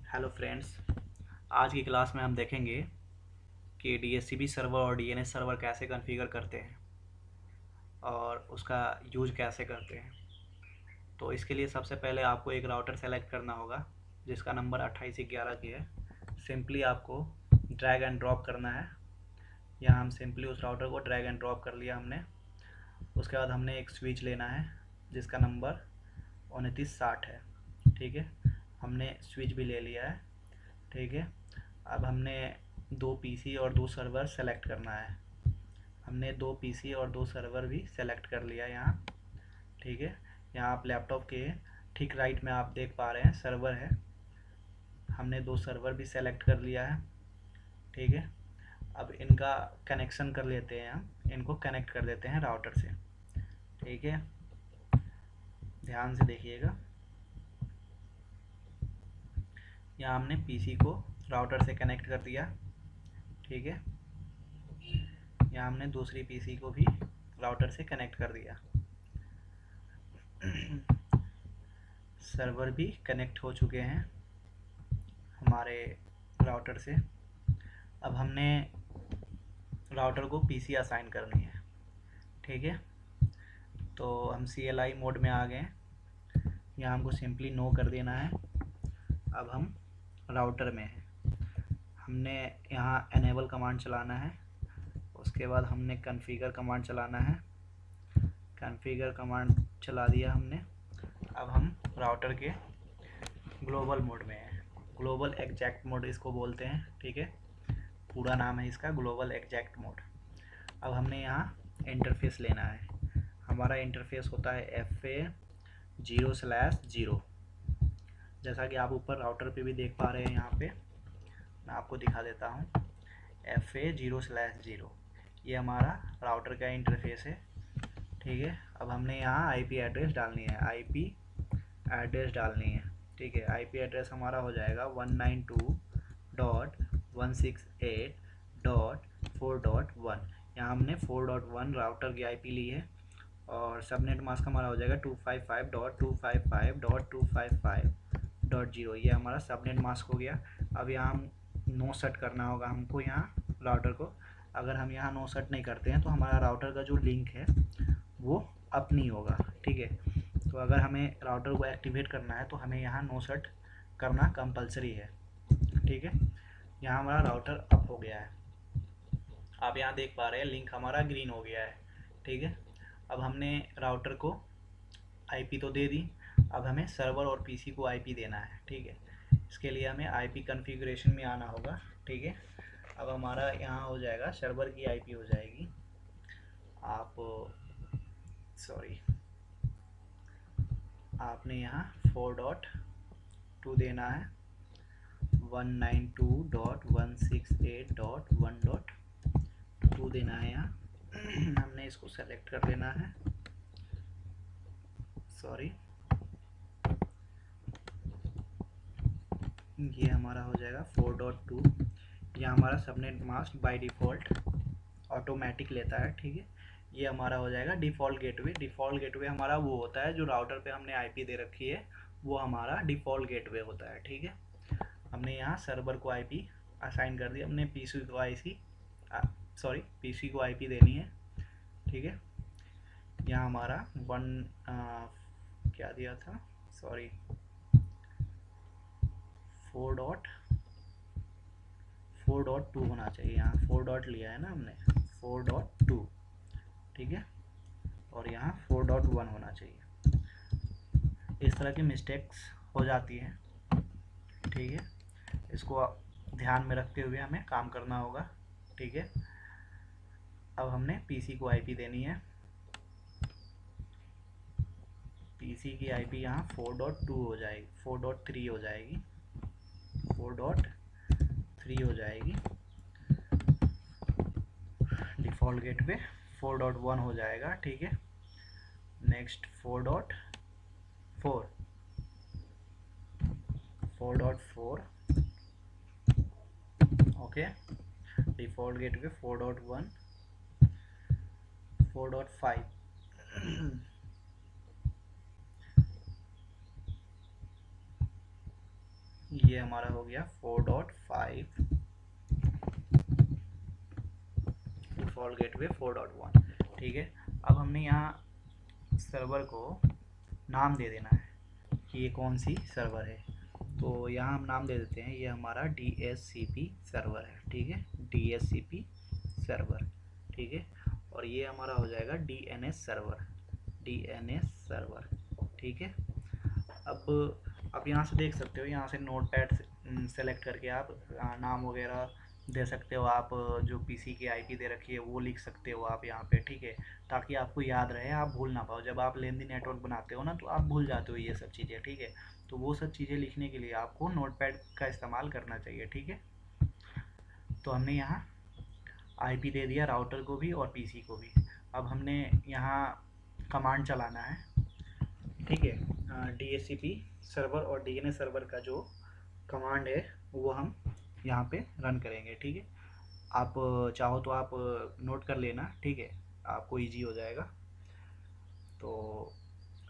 Hello friends. आज की class में हम देखेंगे कि डीएचसीपी सर्वर और डीएनएस सर्वर कैसे कॉन्फ़िगर करते हैं और उसका यूज कैसे करते हैं। तो इसके लिए सबसे पहले आपको एक राउटर सेलेक्ट करना होगा जिसका नंबर 2811 की है। सिंपली आपको ड्रैग एंड ड्रॉप करना है। यहाँ हम सिंपली उस राउटर को ड्रैग एंड ड्रॉप कर लिया हमने। उसके बाद हमने एक स्विच लेना है जिसका नंबर 2960 है। ठीक है, हमने स्विच भी ले लिया है। ठीक है, अब हमने दो पीसी और दो सर्वर सेलेक्ट करना है। हमने दो पीसी और दो सर्वर भी सेलेक्ट कर लिया यहाँ। ठीक है, यहाँ आप लैपटॉप के ठीक राइट में आप देख पा रहे हैं सर्वर है। हमने दो सर्वर भी सेलेक्ट कर लिया है। ठीक है, अब इनका कनेक्शन कर लेते हैं, हम इनको कनेक्ट कर देते हैं राउटर से। ठीक है, ध्यान से देखिएगा। यहाँ हमने पीसी को राउटर से कनेक्ट कर दिया। ठीक है, यहाँ हमने दूसरी पीसी को भी राउटर से कनेक्ट कर दिया। सर्वर भी कनेक्ट हो चुके हैं हमारे राउटर से। अब हमने राउटर को पीसी असाइन करनी है। ठीक है, तो हम CLI मोड में आ गए। यहाँ हमको सिंपली नो कर देना है। अब हम राउटर में हैं। हमने यहाँ एनेबल कमांड चलाना है। उसके बाद हमने कॉन्फ़िगर कमांड चलाना है। कॉन्फ़िगर कमांड चला दिया हमने। अब हम राउटर के ग्लोबल मोड में है। ग्लोबल एग्जैक्ट मोड इसको बोलते हैं। ठीक है, पूरा नाम है इसका ग्लोबल एग्जैक्ट मोड। अब हमने यहाँ इंटरफेस लेना है। हमारा इंटरफेस होता है FA0/0। जैसा कि आप ऊपर राउटर पे भी देख पा रहे हैं, यहाँ पे मैं आपको दिखा देता हूँ। FA0/0 ये हमारा राउटर का इंटरफेस है। ठीक है, अब हमने यहाँ IP एड्रेस डालनी है। IP एड्रेस डालनी है। ठीक है, IP एड्रेस हमारा हो जाएगा 192.168.4.1। यहाँ हमने 4.1 राउटर की IP ली है और सबनेट मास्क हमारा हो जाएगा 255.255.255.0। ये हमारा सबनेट मास्क हो गया। अब यहाँ हम नो सेट करना होगा हमको यहाँ राउटर को। अगर हम यहाँ नो सेट नहीं करते हैं तो हमारा राउटर का जो लिंक है वो अप नहीं होगा। ठीक है, तो अगर हमें राउटर को एक्टिवेट करना है तो हमें यहाँ नो सेट करना कंपलसरी है। ठीक है, यहाँ हमारा राउटर अप हो गया है। आप यहाँ देख पा रहे हैं लिंक हमारा ग्रीन हो गया है। ठीक है, अब हमने राउटर को IP तो दे दी। अब हमें सर्वर और पीसी को IP देना है। ठीक है, इसके लिए हमें IP कॉन्फ़िगरेशन में आना होगा। ठीक है, अब हमारा यहाँ हो जाएगा सर्वर की IP हो जाएगी आपने यहाँ 4.2 देना है। 192.168.1.2 देना है यहाँ। हमने इसको सेलेक्ट कर लेना है। ये हमारा हो जाएगा 4.2। यह हमारा subnet mask by default automatic लेता है। ठीक है, ये हमारा हो जाएगा डिफ़ॉल्ट गेटवे। डिफ़ॉल्ट गेटवे हमारा वो होता है जो राउटर पे हमने IP दे रखी है, वो हमारा डिफ़ॉल्ट गेटवे होता है। ठीक है, हमने यहाँ सर्वर को IP असाइन कर दिया। हमने पीसी को IP देनी है। ठीक है, यहाँ हमारा क्या दिया था 4.2 होना चाहिए। यहाँ 4 डॉट लिया है ना हमने, 4.2। ठीक है, और यहाँ 4.1 होना चाहिए। इस तरह की मिस्टेक्स हो जाती हैं। ठीक है, इसको ध्यान में रखते हुए हमें काम करना होगा। ठीक है, अब हमने पीसी को IP देनी है। पीसी की IP यहाँ 4.2 हो जाएगी, 4.3 हो जाएगी, 4.3 हो जाएगी। डिफ़ॉल्ट गेटवे 4.1 हो जाएगा। ठीक है, नेक्स्ट 4.4 ओके। डिफ़ॉल्ट गेटवे 4.1 4.5 ये हमारा हो गया 4.5 डिफ़ॉल्ट गेटवे 4.1। ठीक है, अब हमने यहाँ सर्वर को नाम दे देना है कि ये कौन सी सर्वर है। तो यहाँ हम नाम दे देते हैं, ये हमारा DHCP सर्वर है। ठीक है, DHCP सर्वर। ठीक है, और ये हमारा हो जाएगा DNS सर्वर, DNS सर्वर। ठीक है, अब आप यहाँ से देख सकते हो, यहाँ से नोटपैड सेलेक्ट करके आप नाम वगैरह दे सकते हो। आप जो पीसी की आईपी दे रखी है वो लिख सकते हो आप यहाँ पे। ठीक है, ताकि आपको याद रहे, आप भूल ना पाओ। जब आप लेंदी नेटवर्क बनाते हो ना तो आप भूल जाते हो ये सब चीज़ें। ठीक है, तो वो सब चीज़ें लिखने के लिए आपको नोटपैड का इस्तेमाल करना चाहिए। ठीक है, तो हमने यहाँ आईपी दे दिया राउटर को भी और पीसी को भी। अब हमने यहाँ कमांड चलाना है। ठीक है, DHCP सर्वर और DNS सर्वर का जो कमांड है वो हम यहाँ पे रन करेंगे। ठीक है, आप चाहो तो आप नोट कर लेना। ठीक है, आपको इजी हो जाएगा। तो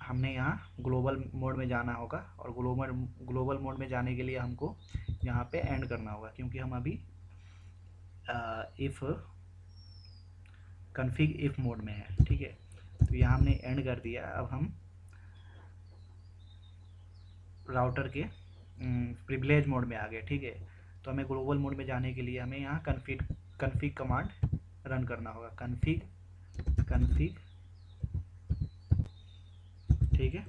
हमने यहाँ ग्लोबल मोड में जाना होगा, और ग्लोबल मोड में जाने के लिए हमको यहाँ पे एंड करना होगा, क्योंकि हम अभी इफ़ कन्फिग इफ़ मोड में है। ठीक है, तो यहाँ हमने एंड कर दिया। अब हम राउटर के प्रिविलेज मोड में आ गए। ठीक है, तो हमें ग्लोबल मोड में जाने के लिए हमें यहाँ कन्फिग कमांड रन करना होगा। कन्फिग। ठीक है,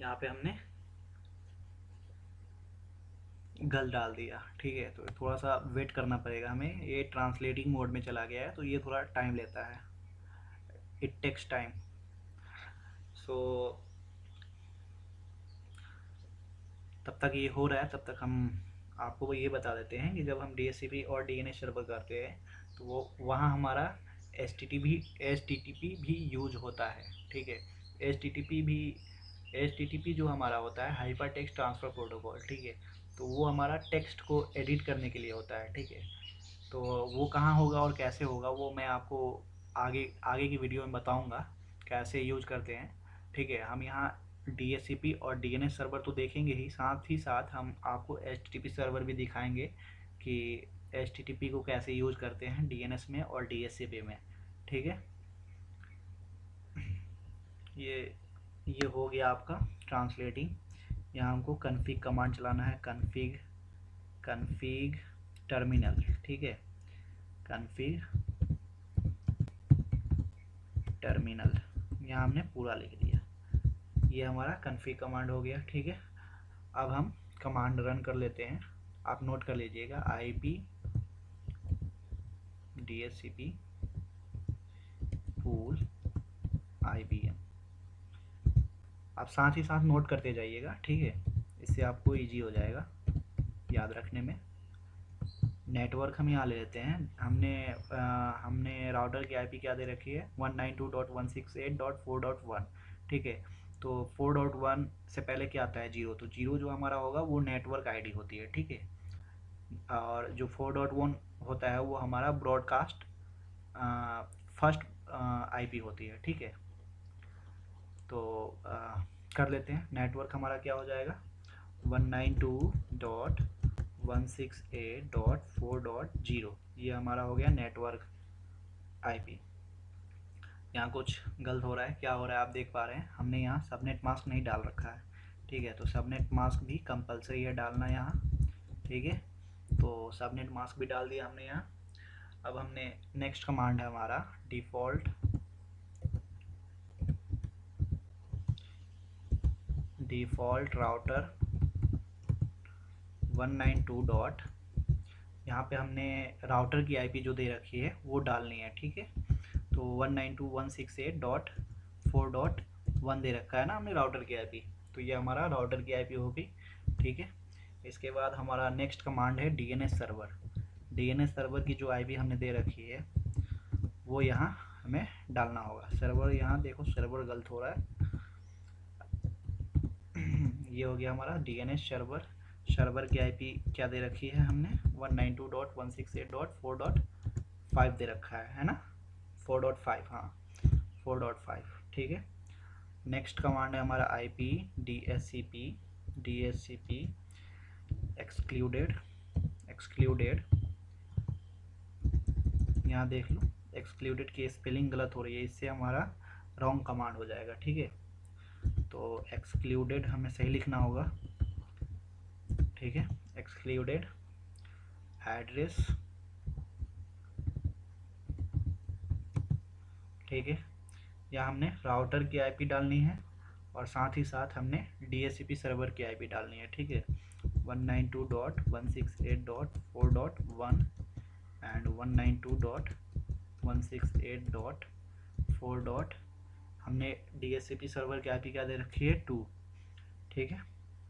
यहाँ पे हमने गल डाल दिया। ठीक है, तो थोड़ा सा वेट करना पड़ेगा हमें। ये ट्रांसलेटिंग मोड में चला गया है तो ये थोड़ा टाइम लेता है, इट टेक्स टाइम। सो तब तक ये हो रहा है, तब तक हम आपको ये बता देते हैं कि जब हम DHCP और DNS सर्वर करते हैं तो वो वहाँ हमारा HTTP भी यूज होता है। ठीक है, HTTP जो हमारा होता है हाइपर टेक्स्ट ट्रांसफ़र प्रोटोकॉल। ठीक है, तो वो हमारा टेक्स्ट को एडिट करने के लिए होता है। ठीक है, तो वो कहाँ होगा और कैसे होगा वो मैं आपको आगे आगे की वीडियो में बताऊंगा कैसे यूज करते हैं। ठीक है, हम यहाँ DHCP और DNS सर्वर तो देखेंगे ही, साथ ही साथ हम आपको HTTP सर्वर भी दिखाएंगे कि HTTP को कैसे यूज करते हैं DNS में और DHCP में। ठीक है, ये हो गया आपका ट्रांसलेटिंग। यहाँ हमको कन्फिग कमांड चलाना है। Config terminal. ठीक है, कन्फिग टर्मिनल यहाँ हमने पूरा लिख दिया। ये हमारा कन्फिग कमांड हो गया। ठीक है, अब हम कमांड रन कर लेते हैं। आप नोट कर लीजिएगा, IP DHCP पूल IBM। आप साथ ही साथ नोट करते जाइएगा। ठीक है, इससे आपको इजी हो जाएगा याद रखने में। नेटवर्क हम यहाँ ले लेते हैं। हमने राउटर की आईपी क्या दे रखी है, 192.168.4.1। ठीक है, तो 4.1 से पहले क्या आता है, जीरो। तो जीरो जो हमारा होगा वो नेटवर्क आईडी होती है। ठीक है, और जो 4.1 होता है वो हमारा ब्रॉडकास्ट फर्स्ट आईपी होती है। ठीक है, तो कर लेते हैं। नेटवर्क हमारा क्या हो जाएगा, 192.168.4.0। ये हमारा हो गया नेटवर्क आईपी। यहाँ कुछ गलत हो रहा है, क्या हो रहा है आप देख पा रहे हैं, हमने यहाँ सबनेट मास्क नहीं डाल रखा है। ठीक है, तो सबनेट मास्क भी कंपलसरी है डालना यहाँ। ठीक है, तो सबनेट मास्क भी डाल दिया हमने यहाँ। अब हमने नेक्स्ट कमांड है हमारा डिफ़ॉल्ट राउटर 192 डॉट, यहाँ पे हमने राउटर की आईपी जो दे रखी है वो डालनी है। ठीक है, तो 192.168.4.1 दे रखा है ना हमने राउटर की आईपी, तो ये हमारा राउटर की आईपी होगी। ठीक है, इसके बाद हमारा नेक्स्ट कमांड है DNS सर्वर। DNS सर्वर की जो आईपी हमने दे रखी है वो यहाँ हमें डालना होगा। सर्वर, यहाँ देखो सर्वर गलत हो रहा है। ये हो गया हमारा DNS सर्वर की आईपी क्या दे रखी है हमने, 192.168.4.5 दे रखा है ना, 4.5, हाँ 4.5। ठीक है, नेक्स्ट कमांड है हमारा IP DHCP DHCP एक्सक्लूडेड, यहाँ देख लो एक्सक्लूडेड की स्पेलिंग गलत हो रही है, इससे हमारा रॉन्ग कमांड हो जाएगा। ठीक है, तो एक्सक्लूडेड हमें सही लिखना होगा। ठीक है, एक्सक्लूडेड एड्रेस। ठीक है, यहाँ हमने राउटर की आईपी डालनी है और साथ ही साथ हमने DHCP सर्वर की आईपी डालनी है। ठीक है, 192.168.4.1 एंड 192.168.4. हमने DHCP सर्वर की आईपी क्या दे रखी है 2। ठीक है,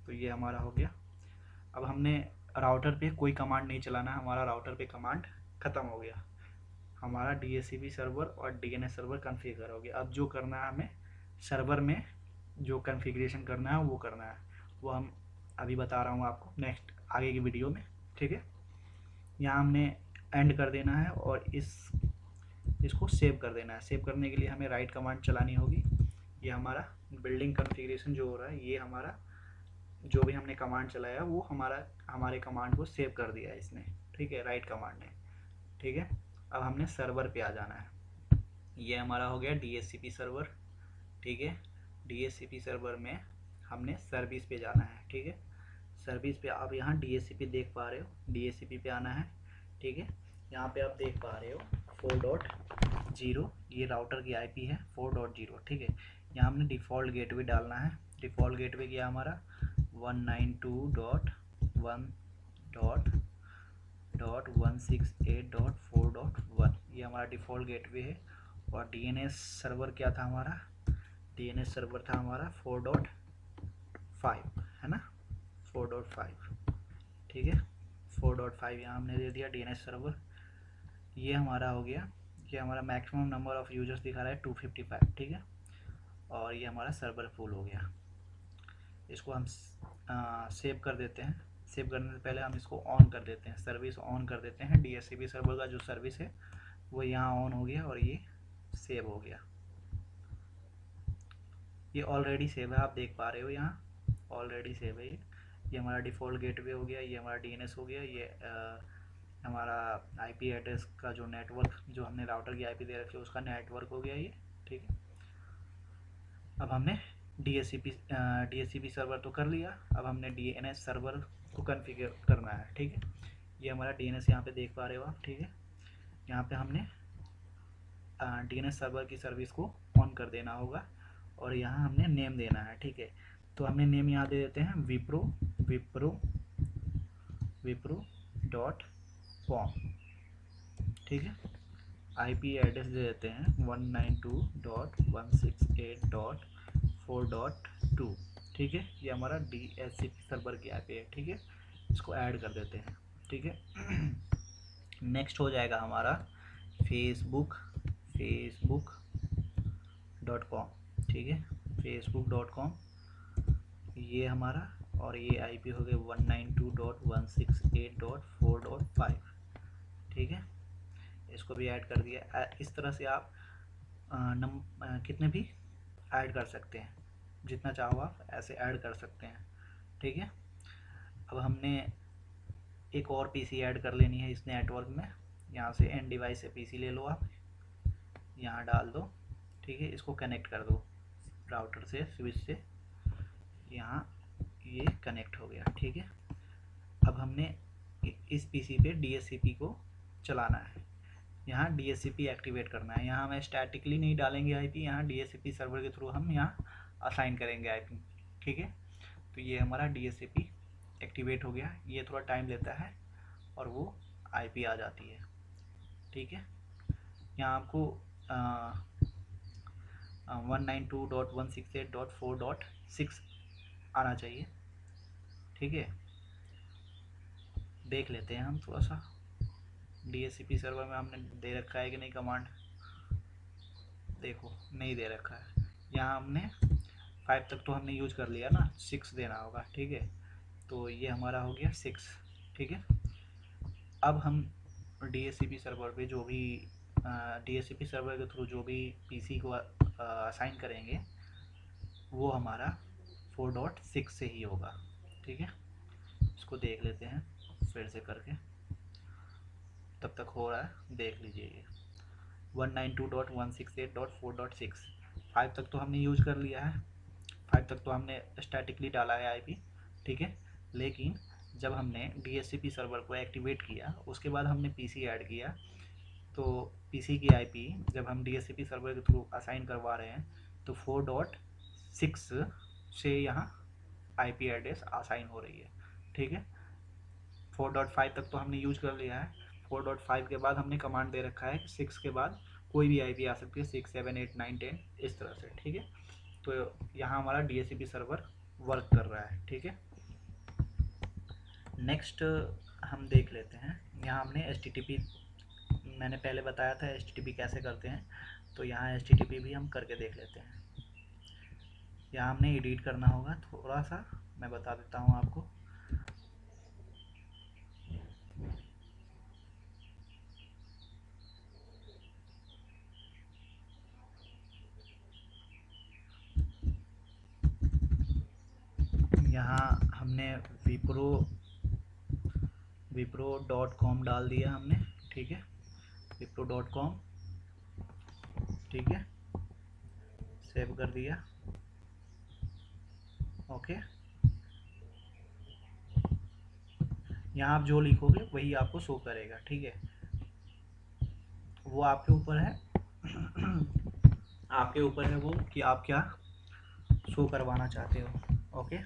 तो ये हमारा हो गया। अब हमने राउटर पे कोई कमांड नहीं चलाना, हमारा राउटर पे कमांड ख़त्म हो गया, हमारा DHCP सर्वर और DNS सर्वर कॉन्फ़िगर हो गया। अब जो करना है हमें सर्वर में जो कॉन्फ़िगरेशन करना है वो करना है, वो हम अभी बता रहा हूँ आपको नेक्स्ट आगे की वीडियो में। ठीक है, यहाँ हमने एंड कर देना है और इसको सेव कर देना है। सेव करने के लिए हमें राइट कमांड चलानी होगी। ये हमारा बिल्डिंग कॉन्फ़िगरेशन जो हो रहा है, ये हमारा जो भी हमने कमांड चलाया वो हमारे कमांड को सेव कर दिया है इसने। ठीक है, राइट कमांड ने। ठीक है, अब हमने सर्वर पे आ जाना है। ये हमारा हो गया DHCP सर्वर। ठीक है, DHCP सर्वर में हमने सर्विस पे जाना है। ठीक है, सर्विस पे आप यहाँ DHCP देख पा रहे हो, DHCP पे आना है। ठीक है, यहाँ पे आप देख पा रहे हो 4.0, ये राउटर की आईपी है 4.0। ठीक है, यहाँ हमने डिफ़ॉल्ट गेटवे डालना है। डिफ़ॉल्ट गेटवे क्या हमारा 192.168.4.1, ये हमारा डिफ़ॉल्ट गेटवे है। और DNS सर्वर क्या था हमारा, DNS सर्वर था हमारा 4.5, है ना, 4.5। ठीक है, 4.5 यहाँ हमने दे दिया DNS सर्वर। ये हमारा हो गया, ये हमारा मैक्सिमम नंबर ऑफ़ यूजर्स दिखा रहा है 255। ठीक है, और ये हमारा सर्वर फुल हो गया। इसको हम सेव कर देते हैं। सेव करने से पहले हम इसको ऑन कर देते हैं, सर्विस ऑन कर देते हैं। DHCP सर्वर का जो सर्विस है वो यहाँ ऑन हो गया और ये सेव हो गया। ये ऑलरेडी सेव है, आप देख पा रहे हो यहाँ ऑलरेडी सेव है। ये हमारा डिफ़ॉल्ट गेटवे हो गया, ये हमारा DNS हो गया, ये हमारा आईपी एड्रेस का जो नेटवर्क जो हमने राउटर की आईपी दे रखी है उसका नेटवर्क हो गया ये। ठीक है, अब हमने DHCP सर्वर तो कर लिया, अब हमने DNS सर्वर को कॉन्फ़िगर करना है। ठीक है, ये हमारा DNS यहाँ पे देख पा रहे हो आप। ठीक है, यहाँ पे हमने DNS सर्वर की सर्विस को ऑन कर देना होगा और यहाँ हमने नेम देना है। ठीक है, तो हमने नेम यहाँ दे देते हैं wipro.com। ठीक है, आईपी एड्रेस दे देते हैं 192.168.4.2। ठीक है, ये हमारा DHCP सर्वर की आईपी है। ठीक है, इसको ऐड कर देते हैं। ठीक है, नेक्स्ट हो जाएगा हमारा facebook.com। ठीक है, facebook.com ये हमारा, और ये आईपी हो गया 192.168.4.5। ठीक है, इसको भी ऐड कर दिया। इस तरह से आप कितने भी ऐड कर सकते हैं, जितना चाहो आप ऐसे ऐड कर सकते हैं। ठीक है, अब हमने एक और पीसी ऐड कर लेनी है इस नेटवर्क में। यहाँ से एंड डिवाइस से पीसी ले लो आप, यहाँ डाल दो। ठीक है, इसको कनेक्ट कर दो राउटर से, स्विच से, यहाँ ये कनेक्ट हो गया। ठीक है, अब हमने इस पीसी पे DHCP को चलाना है, यहाँ DHCP एक्टिवेट करना है। यहाँ हमें स्टैटिकली नहीं डालेंगे आईपी, यहाँ DHCP सर्वर के थ्रू हम यहाँ असाइन करेंगे आईपी। ठीक है, तो ये हमारा DHCP एक्टिवेट हो गया। ये थोड़ा टाइम लेता है और वो आईपी आ जाती है। ठीक है, यहाँ आपको 192.168.4.6 आना चाहिए। ठीक है, देख लेते हैं हम थोड़ा सा DHCP सर्वर में हमने दे रखा है कि नहीं कमांड। देखो नहीं दे रखा है, यहाँ हमने 5 तक तो हमने यूज कर लिया ना, 6 देना होगा। ठीक है, तो ये हमारा हो गया 6। ठीक है, अब हम DHCP सर्वर पे जो भी DHCP सर्वर के थ्रू जो भी पीसी को असाइन करेंगे वो हमारा 4.6 से ही होगा। ठीक है, इसको देख लेते हैं फिर से करके, तब तक हो रहा है देख लीजिए। ये 192.168.4.6 5 तक तो हमने यूज कर लिया है, 5 तक तो हमने स्टैटिकली डाला है आईपी, ठीक है। लेकिन जब हमने DHCP सर्वर को एक्टिवेट किया, उसके बाद हमने पीसी ऐड किया, तो पीसी की आईपी जब हम DHCP सर्वर के थ्रू असाइन करवा रहे हैं तो 4.6 से यहाँ आईपी एड्रेस असाइन हो रही है, ठीक है। 4.5 तक तो हमने यूज कर लिया है, 4.5 के बाद हमने कमांड दे रखा है कि 6 के बाद कोई भी आईपी आ सकती है, 6, 7, 8, 9, 10 इस तरह से, ठीक है। तो यहाँ हमारा DHCP सर्वर वर्क कर रहा है, ठीक है। नेक्स्ट हम देख लेते हैं, यहाँ हमने HTTP, मैंने पहले बताया था HTTP कैसे करते हैं, तो यहाँ HTTP भी हम करके देख लेते हैं। यहाँ हमने एडिट करना होगा थोड़ा सा, मैं बता देता हूँ आपको। यहाँ हमने विप्रो.com डाल दिया हमने, ठीक है, विप्रो.com, ठीक है, सेव कर दिया, ओके। यहाँ आप जो लिखोगे वही आपको शो करेगा, ठीक है, वो आपके ऊपर है आपके ऊपर है वो कि आप क्या शो करवाना चाहते हो, ओके।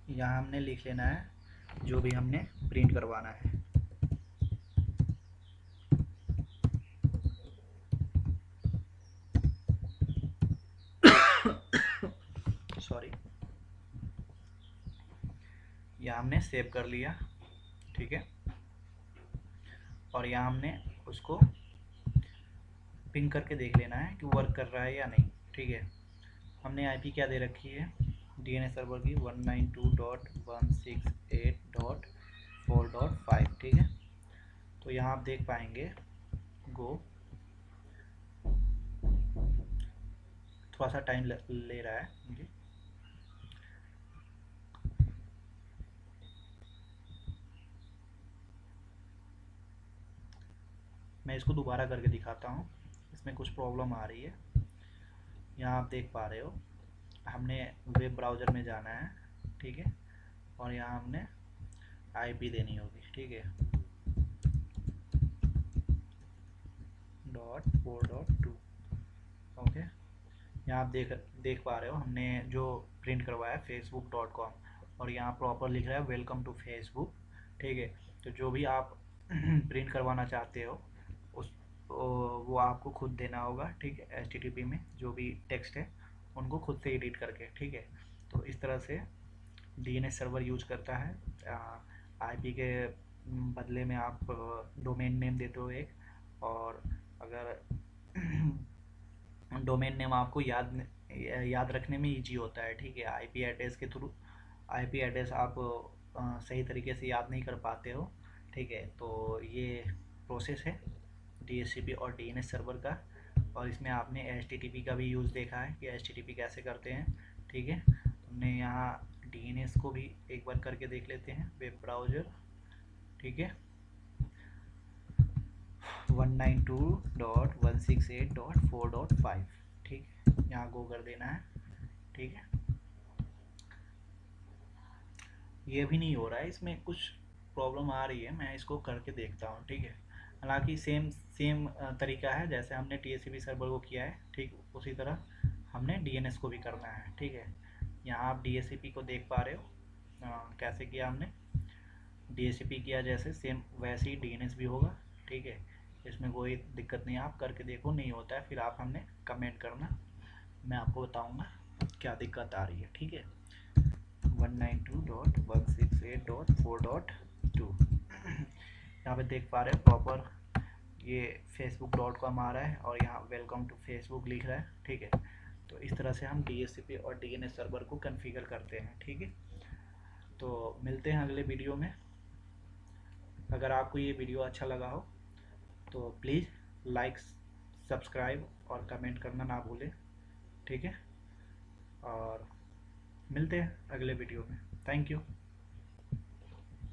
यहाँ हमने लिख लेना है जो भी हमने प्रिंट करवाना है, सॉरी। यहाँ हमने सेव कर लिया, ठीक है, और यहाँ हमने उसको पिंग करके देख लेना है कि वर्क कर रहा है या नहीं, ठीक है। हमने आईपी क्या दे रखी है DNS सर्वर की 192.168.4.5, ठीक है। तो यहाँ आप देख पाएंगे, गो, थोड़ा सा टाइम ले रहा है मुझे। मैं इसको दोबारा करके दिखाता हूँ, इसमें कुछ प्रॉब्लम आ रही है। यहाँ आप देख पा रहे हो, हमने वेब ब्राउज़र में जाना है, ठीक है, और यहाँ हमने आईपी देनी होगी, ठीक है, .4.2, ओके। यहाँ आप देख पा रहे हो हमने जो प्रिंट करवाया facebook.com, और यहाँ प्रॉपर लिख रहा है वेलकम टू फेसबुक, ठीक है। तो जो भी आप प्रिंट करवाना चाहते हो उस वो आपको खुद देना होगा, ठीक है। HTTP में जो भी टेक्स्ट है उनको खुद से एडिट करके, ठीक है। तो इस तरह से DNS सर्वर यूज करता है। आईपी के बदले में आप डोमेन नेम देते हो एक, और अगर डोमेन नेम आपको याद रखने में इजी होता है, ठीक है। आईपी एड्रेस के थ्रू आईपी एड्रेस आप सही तरीके से याद नहीं कर पाते हो, ठीक है। तो ये प्रोसेस है DHCP और DNS सर्वर का, और इसमें आपने HTTP का भी यूज़ देखा है कि HTTP कैसे करते हैं, ठीक है। हमने यहाँ DNS को भी एक बार करके देख लेते हैं, वेब ब्राउज़र, ठीक है, 192.168.4.5, ठीक है, यहाँ गो कर देना है, ठीक है। ये भी नहीं हो रहा है, इसमें कुछ प्रॉब्लम आ रही है, मैं इसको करके देखता हूँ, ठीक है। हालांकि सेम तरीका है जैसे हमने TCP सर्वर को किया है, ठीक उसी तरह हमने DNS को भी करना है, ठीक है। यहाँ आप DHCP को देख पा रहे हो, कैसे किया हमने, DHCP किया जैसे सेम वैसे ही DNS भी होगा, ठीक है। इसमें कोई दिक्कत नहीं है, आप करके देखो, नहीं होता है फिर आप हमने कमेंट करना, मैं आपको बताऊंगा क्या दिक्कत आ रही है, ठीक है। 192.168.4.2 यहाँ पे देख पा रहे हैं प्रॉपर ये facebook.com आ रहा है, और यहाँ वेलकम टू फेसबुक लिख रहा है, ठीक है। तो इस तरह से हम DHCP और DNS सर्वर को कॉन्फ़िगर करते हैं, ठीक है। तो मिलते हैं अगले वीडियो में। अगर आपको ये वीडियो अच्छा लगा हो तो प्लीज़ लाइक, सब्सक्राइब और कमेंट करना ना भूलें। ठीक है, और मिलते हैं अगले वीडियो में। Thank you.